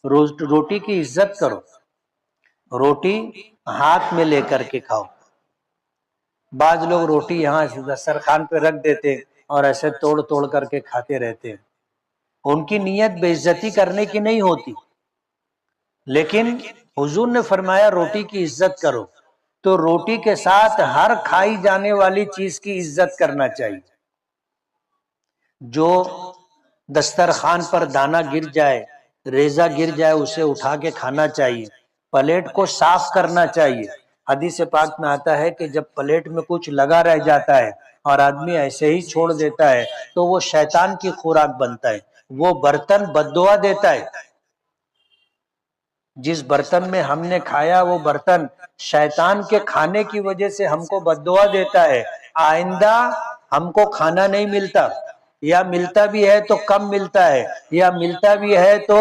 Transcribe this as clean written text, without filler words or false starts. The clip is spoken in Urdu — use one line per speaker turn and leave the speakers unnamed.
روٹی کی عزت کرو، روٹی ہاتھ میں لے کر کے کھاؤ۔ بعض لوگ روٹی یہاں دسترخوان پہ رکھ دیتے اور ایسے توڑ توڑ کر کے کھاتے رہتے ہیں، ان کی نیت بے عزتی کرنے کی نہیں ہوتی، لیکن حضور نے فرمایا روٹی کی عزت کرو، تو روٹی کے ساتھ ہر کھائی جانے والی چیز کی عزت کرنا چاہیے۔ جو دسترخوان پر دانا گر جائے، ریزہ گر جائے، اسے اٹھا کے کھانا چاہیے، پلیٹ کو صاف کرنا چاہیے۔ حدیث پاک میں آتا ہے کہ جب پلیٹ میں کچھ لگا رہ جاتا ہے اور آدمی ایسے ہی چھوڑ دیتا ہے تو وہ شیطان کی خوراک بنتا ہے، وہ برتن بد دعا دیتا ہے۔ جس برتن میں ہم نے کھایا وہ برتن شیطان کے کھانے کی وجہ سے ہم کو بد دعا دیتا ہے، آئندہ ہم کو کھانا نہیں ملتا، یا ملتا بھی ہے تو کم ملتا ہے، یا ملتا بھی ہے تو